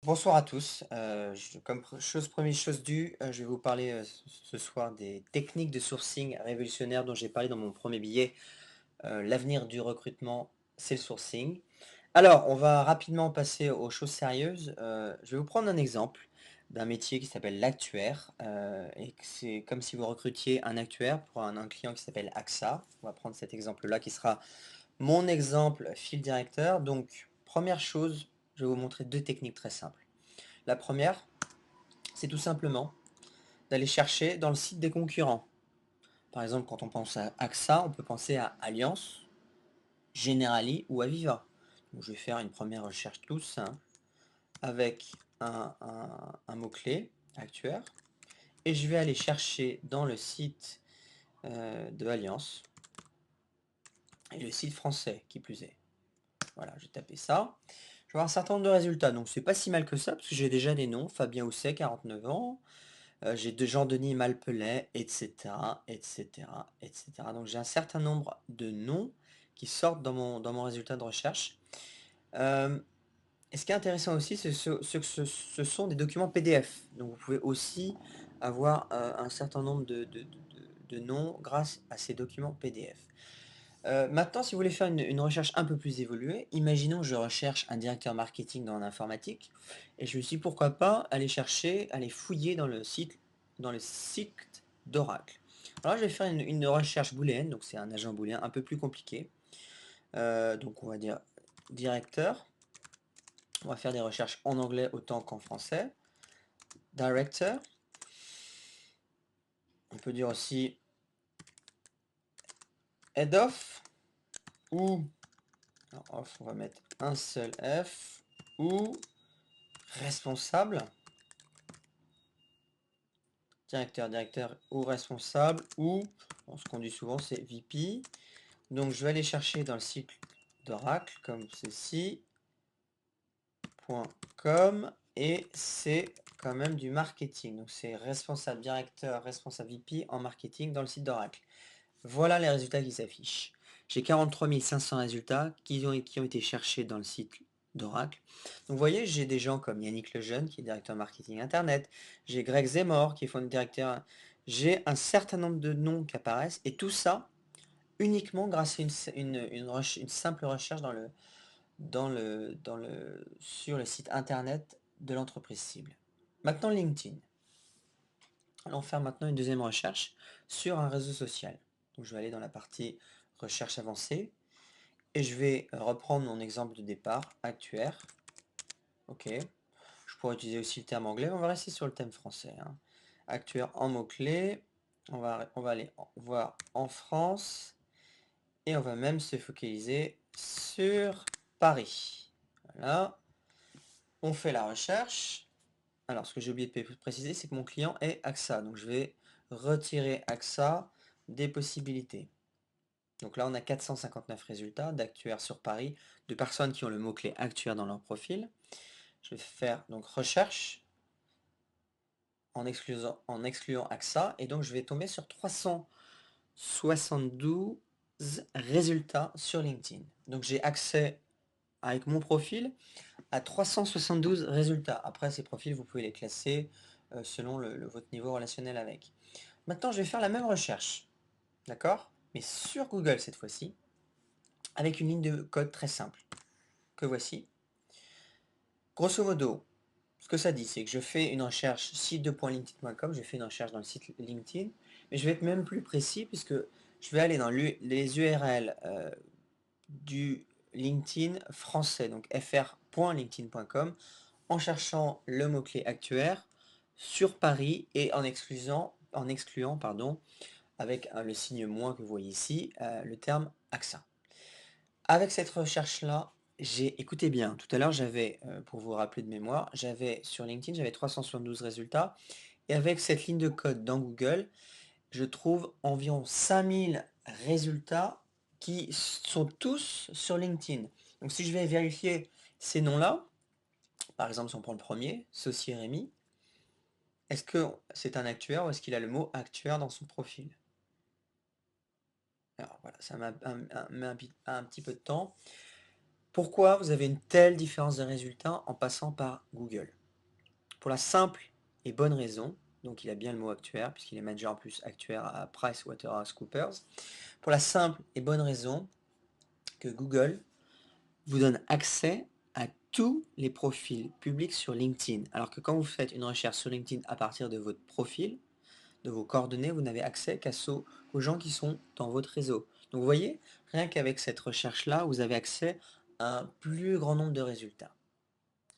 Bonsoir à tous. Comme première chose due, je vais vous parler ce soir des techniques de sourcing révolutionnaires dont j'ai parlé dans mon premier billet. L'avenir du recrutement, c'est le sourcing. Alors, on va rapidement passer aux choses sérieuses. Je vais vous prendre un exemple d'un métier qui s'appelle l'actuaire. Et que c'est comme si vous recrutiez un actuaire pour un client qui s'appelle AXA. On va prendre cet exemple-là qui sera mon exemple fil directeur. Donc, première chose, je vais vous montrer deux techniques très simples. La première, c'est tout simplement d'aller chercher dans le site des concurrents. Par exemple, quand on pense à AXA, on peut penser à Allianz, Generali ou Aviva. Donc, je vais faire une première recherche tout simple avec un mot-clé, actuaire, et je vais aller chercher dans le site de Allianz, et le site français qui plus est. Voilà, j'ai tapé ça. Je vais avoir un certain nombre de résultats, donc c'est pas si mal que ça, parce que j'ai déjà des noms. Fabien Housset, 49 ans, j'ai de Jean-Denis Malpelet, etc., etc., etc. Donc j'ai un certain nombre de noms qui sortent dans mon résultat de recherche. Euh, et ce qui est intéressant aussi, c'est ce sont des documents PDF. Donc vous pouvez aussi avoir un certain nombre de noms grâce à ces documents PDF. Maintenant, si vous voulez faire une recherche un peu plus évoluée, imaginons que je recherche un directeur marketing dans l'informatique, et je me suis dit pourquoi pas aller chercher, aller fouiller dans le site d'Oracle. Alors je vais faire une recherche booléenne, donc c'est un agent booléen un peu plus compliqué. Donc on va dire directeur. On va faire des recherches en anglais autant qu'en français. Director. On peut dire aussi head of ou alors off, on va mettre un seul F ou responsable. Directeur ou responsable ou, ce qu'on dit souvent, c'est VP. Donc je vais aller chercher dans le cycle d'Oracle comme ceci, .com, et c'est quand même du marketing. Donc c'est responsable directeur, responsable VP en marketing dans le site d'Oracle. Voilà les résultats qui s'affichent. J'ai 43 500 résultats qui ont été cherchés dans le site d'Oracle. Donc vous voyez, j'ai des gens comme Yannick Lejeune, qui est directeur marketing internet. J'ai Greg Zemmour, qui est fondateur directeur. J'ai un certain nombre de noms qui apparaissent. Et tout ça uniquement grâce à une simple recherche sur le site internet de l'entreprise cible. Maintenant LinkedIn. Allons faire maintenant une deuxième recherche sur un réseau social. Donc je vais aller dans la partie recherche avancée et je vais reprendre mon exemple de départ, actuaire. Ok. Je pourrais utiliser aussi le terme anglais, mais on va rester sur le thème français, hein. Actuaire en mots-clés. On va aller voir en France et on va même se focaliser sur Paris. Voilà. On fait la recherche. Alors, ce que j'ai oublié de préciser, c'est que mon client est AXA. Donc, je vais retirer AXA des possibilités. Donc là, on a 459 résultats d'actuaires sur Paris, de personnes qui ont le mot-clé actuaire dans leur profil. Je vais faire donc recherche en excluant AXA. Et donc, je vais tomber sur 372 résultats sur LinkedIn. Donc, j'ai accès avec mon profil à 372 résultats. Après, ces profils, vous pouvez les classer selon votre niveau relationnel avec. Maintenant, je vais faire la même recherche, d'accord? Mais sur Google cette fois-ci, avec une ligne de code très simple, que voici. Grosso modo, ce que ça dit, c'est que je fais une recherche site2.linkedin.com, je fais une recherche dans le site LinkedIn, mais je vais être même plus précis puisque je vais aller dans les URL du LinkedIn français, donc fr.linkedin.com, en cherchant le mot-clé actuaire sur Paris et en excluant pardon, avec le signe moins que vous voyez ici, le terme AXA. Avec cette recherche-là, écoutez bien, tout à l'heure j'avais, pour vous rappeler de mémoire, j'avais sur LinkedIn, j'avais 372 résultats, et avec cette ligne de code dans Google, je trouve environ 5000 résultats qui sont tous sur LinkedIn. Donc si je vais vérifier ces noms-là, par exemple si on prend le premier, Saucier Rémi, est-ce que c'est un actuaire ou est-ce qu'il a le mot actuaire dans son profil? Alors voilà, ça m'a mis un petit peu de temps. Pourquoi vous avez une telle différence de résultats en passant par Google? Pour la simple et bonne raison, donc il a bien le mot actuaire, puisqu'il est manager en plus actuaire à PricewaterhouseCoopers. Pour la simple et bonne raison que Google vous donne accès à tous les profils publics sur LinkedIn. Alors que quand vous faites une recherche sur LinkedIn à partir de votre profil, de vos coordonnées, vous n'avez accès qu'aux gens qui sont dans votre réseau. Donc vous voyez, rien qu'avec cette recherche-là, vous avez accès à un plus grand nombre de résultats.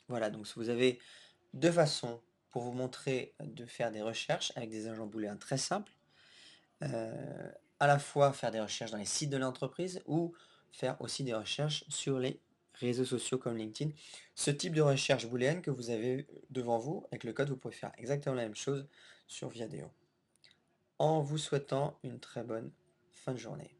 Voilà, donc vous avez deux façons pour vous montrer de faire des recherches avec des agents booléens très simples. À la fois faire des recherches dans les sites de l'entreprise ou faire aussi des recherches sur les réseaux sociaux comme LinkedIn. Ce type de recherche booléenne que vous avez devant vous, avec le code, vous pouvez faire exactement la même chose sur Viadeo. En vous souhaitant une très bonne fin de journée.